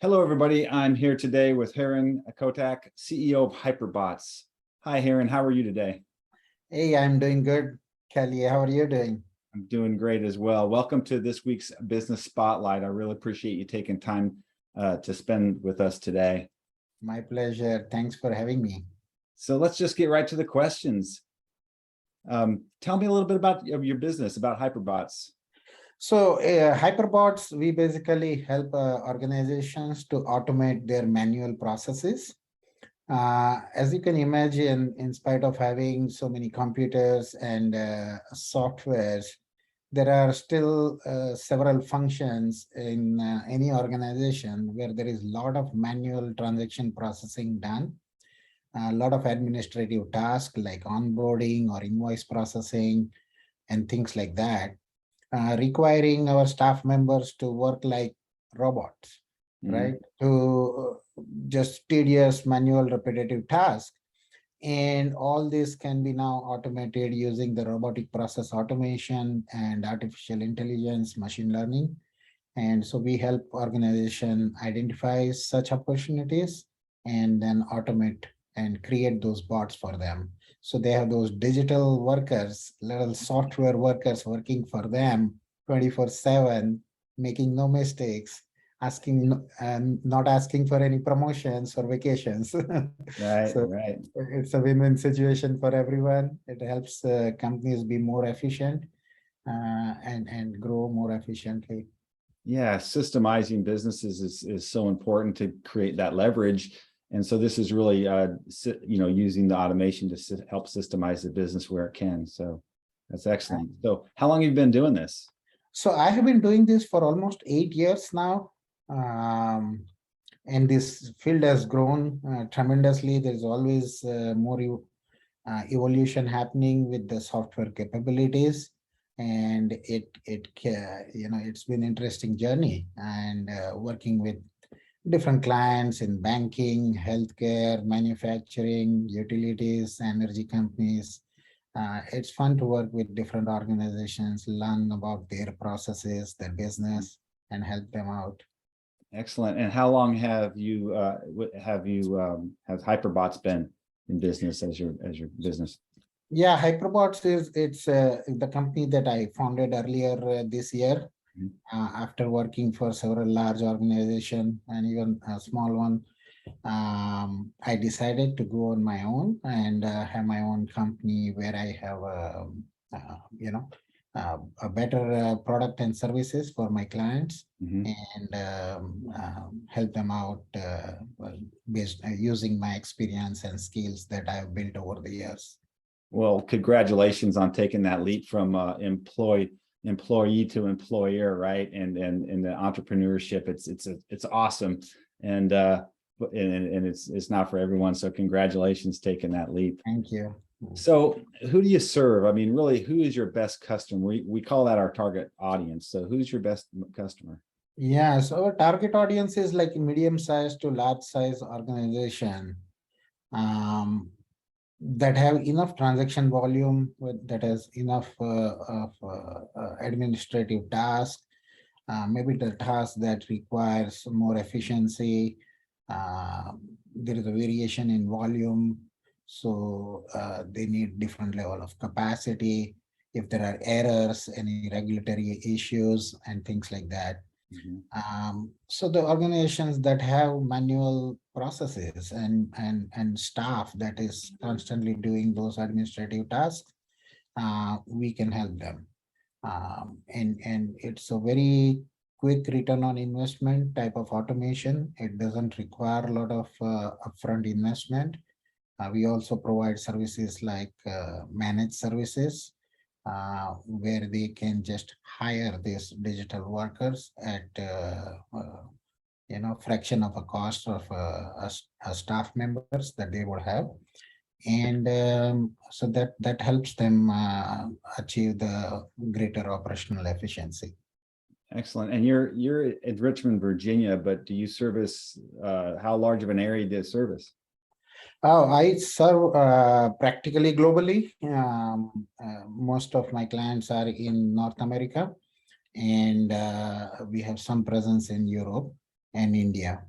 Hello, everybody. I'm here today with Hiren Kotak, CEO of Hyper-Botz. Hi, Hiren. How are you today? Hey, I'm doing good. Kelly, how are you doing? I'm doing great as well. Welcome to this week's Business Spotlight. I really appreciate you taking time to spend with us today. My pleasure. Thanks for having me. So let's just get right to the questions. Tell me a little bit about your business, about Hyper-Botz. So Hyper-Botz, we basically help organizations to automate their manual processes. As you can imagine, in spite of having so many computers and softwares, there are still several functions in any organization where there is a lot of manual transaction processing done, a lot of administrative tasks like onboarding or invoice processing and things like that, requiring our staff members to work like robots, right? To just tedious manual repetitive tasks. And all this can be now automated using the robotic process automation and artificial intelligence, machine learning. And so we help organization identify such opportunities and then automate and create those bots for them. So they have those digital workers, little software workers working for them 24/7, making no mistakes, asking and not asking for any promotions or vacations. Right, So right. it's a win-win situation for everyone. It helps companies be more efficient and grow more efficiently. Yeah, systemizing businesses is so important to create that leverage. And so this is really, using the automation to help systemize the business where it can. So that's excellent. So how long have you been doing this? So I have been doing this for almost 8 years now. And this field has grown tremendously. There's always more evolution happening with the software capabilities. And it's been an interesting journey and working with different clients in banking, healthcare, manufacturing, utilities, energy companies. It's fun to work with different organizations, learn about their processes, their business, and help them out. Excellent. And how long have has Hyper-Botz been in business as your business? Yeah, Hyper-Botz it's the company that I founded earlier this year. After working for several large organizations and even a small one, I decided to go on my own and have my own company where I have a better product and services for my clients and help them out based using my experience and skills that I've built over the years. Well, congratulations on taking that leap from employee to employer, right? And the entrepreneurship, it's awesome, and it's not for everyone. So congratulations taking that leap. Thank you. So who do you serve? I mean, really, who is your best customer? We call that our target audience. So who's your best customer? Yeah, so our target audience is like medium-sized to large-size organization that have enough transaction volume, that has enough administrative tasks, maybe the task that requires more efficiency. There is a variation in volume, so they need different level of capacity. If there are errors, any regulatory issues and things like that. So the organizations that have manual processes and staff that is constantly doing those administrative tasks, we can help them. And it's a very quick return on investment type of automation. It doesn't require a lot of upfront investment. We also provide services like managed services, where they can just hire these digital workers at fraction of a cost of a staff members that they would have, and so that helps them achieve the greater operational efficiency. Excellent. And you're in Richmond, Virginia, but do you service how large of an area do you service? Oh, I serve practically globally. Most of my clients are in North America, and we have some presence in Europe and India.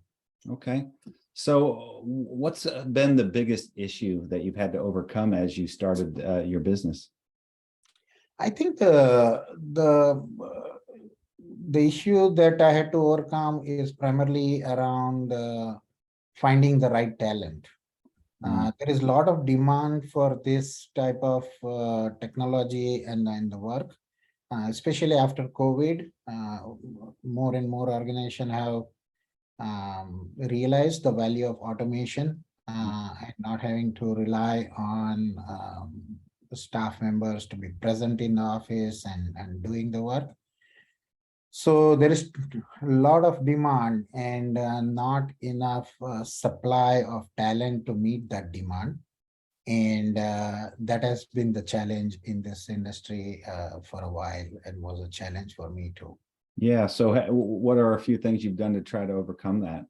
Okay. So what's been the biggest issue that you've had to overcome as you started your business? I think the issue that I had to overcome is primarily around finding the right talent. There is a lot of demand for this type of technology and the work, especially after COVID. More and more organizations have realized the value of automation and not having to rely on the staff members to be present in the office and doing the work. So there is a lot of demand and not enough supply of talent to meet that demand. And that has been the challenge in this industry for a while, and was a challenge for me too. Yeah. So what are a few things you've done to try to overcome that?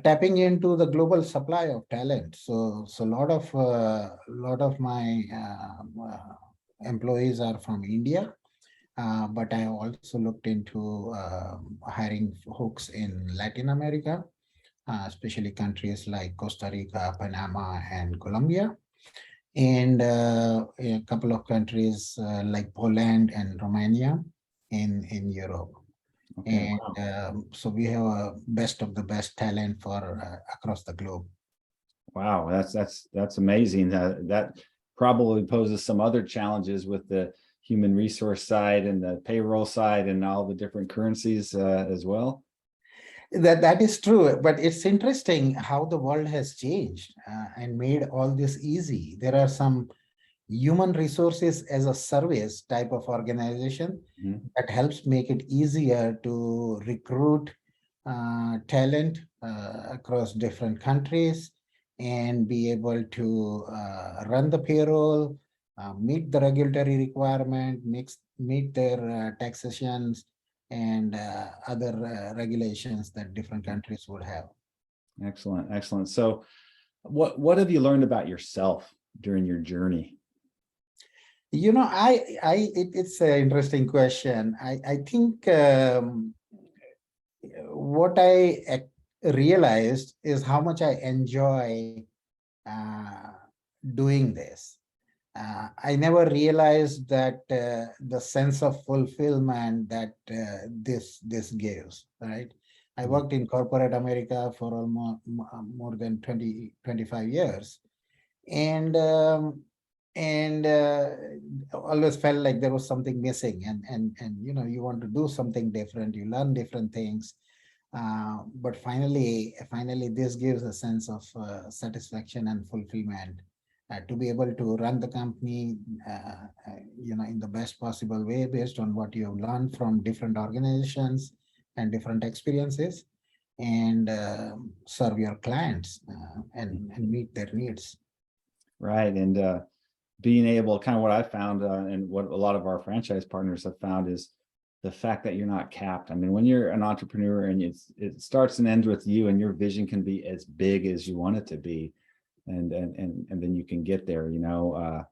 Tapping into the global supply of talent. So a lot of my employees are from India. But I also looked into hiring folks in Latin America, especially countries like Costa Rica, Panama, and Colombia, and a couple of countries like Poland and Romania in Europe. Okay. And Wow. so we have a best of the best talent for across the globe. Wow. That's amazing. That probably poses some other challenges with the human resource side and the payroll side and all the different currencies as well. That is true, but it's interesting how the world has changed and made all this easy. There are some human resources as a service type of organization that helps make it easier to recruit talent across different countries and be able to run the payroll, meet the regulatory requirement, meet their taxations and other regulations that different countries would have. Excellent. Excellent. So what have you learned about yourself during your journey? You know, it's an interesting question. I think what I realized is how much I enjoy doing this. I never realized that the sense of fulfillment that this gives, right? I worked in corporate America for almost more than 25 years. And always felt like there was something missing, and you know, you want to do something different, you learn different things, but finally this gives a sense of satisfaction and fulfillment to be able to run the company you know, in the best possible way based on what you have learned from different organizations and different experiences, and serve your clients and meet their needs. Right. And being able, kind of what I found and what a lot of our franchise partners have found is the fact that you're not capped. I mean, when you're an entrepreneur and it starts and ends with you, and your vision can be as big as you want it to be, and then you can get there. You know,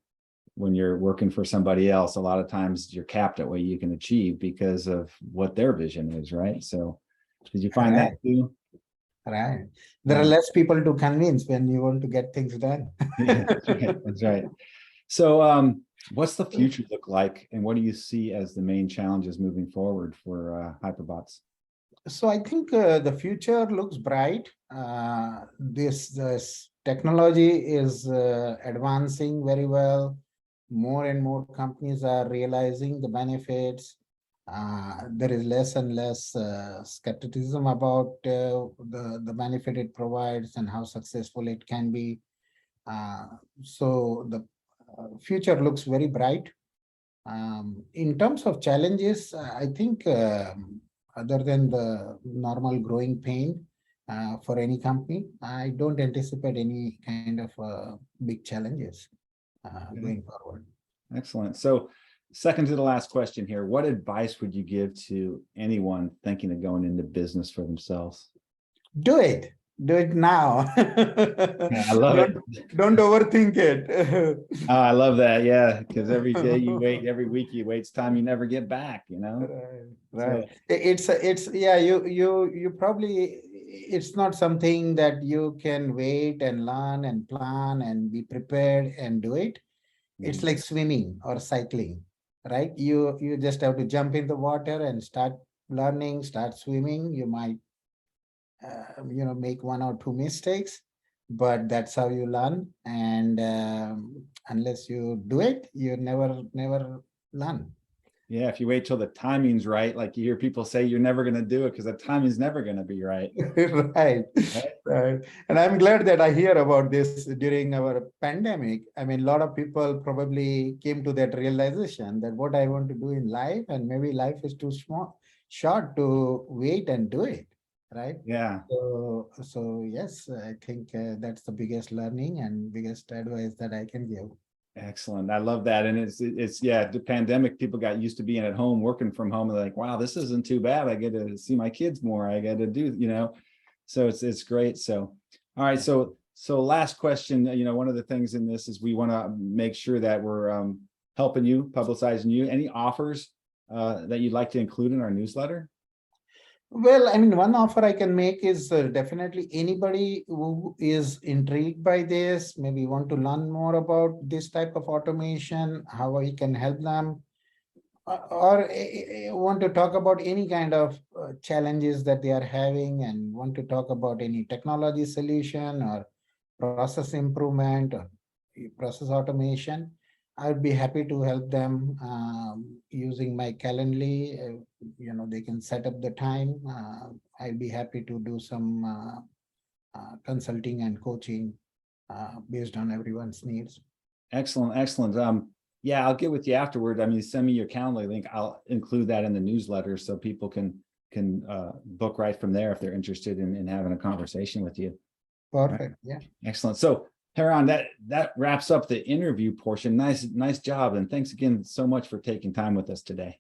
when you're working for somebody else, a lot of times you're capped at what you can achieve because of what their vision is, right? So did you find that too? Right. There are less people to convince when you want to get things done. Yeah, that's right. That's right. So what's the future look like, and what do you see as the main challenges moving forward for Hyper-Botz? So I think the future looks bright. This technology is advancing very well. More and more companies are realizing the benefits. There is less and less skepticism about the benefit it provides and how successful it can be. So the future looks very bright. In terms of challenges, I think other than the normal growing pain for any company, I don't anticipate any kind of big challenges going forward. Excellent. So second to the last question here, what advice would you give to anyone thinking of going into business for themselves? Do it. Do it now. Yeah, I love it. Don't overthink it. Oh, I love that. Yeah, because every day you wait, every week you wait, it's time you never get back, you know? Right. It's yeah, you probably it's not something that you can wait and learn and plan and be prepared and do it. It's like swimming or cycling, right? You just have to jump in the water and start learning, start swimming. You might make one or two mistakes, but that's how you learn. And unless you do it, you never learn. Yeah, if you wait till the timing's right, like you hear people say, you're never going to do it because the timing's never going to be right. Right. Right. And I'm glad that I hear about this during our pandemic. I mean, a lot of people probably came to that realization that what I want to do in life, and maybe life is too short to wait and do it. Right. Yeah. So yes, I think that's the biggest learning and biggest advice that I can give. Excellent. I love that. And it's yeah, the pandemic, people got used to being at home, working from home. They're like, wow, this isn't too bad. I get to see my kids more. I get to do, so it's great. So, all right. So last question, one of the things in this is we want to make sure that we're helping you, publicizing you. Any offers that you'd like to include in our newsletter? Well, I mean, one offer I can make is definitely anybody who is intrigued by this, maybe want to learn more about this type of automation, how I can help them, or want to talk about any kind of challenges that they are having and want to talk about any technology solution or process improvement or process automation. I'd be happy to help them using my Calendly. They can set up the time. I'd be happy to do some consulting and coaching based on everyone's needs. Excellent. Excellent. Yeah, I'll get with you afterward. I mean, send me your Calendly link. I'll include that in the newsletter so people can book right from there if they're interested in having a conversation with you. Perfect. Right. Yeah. Excellent. So Hiren, that wraps up the interview portion. Nice job. And thanks again so much for taking time with us today.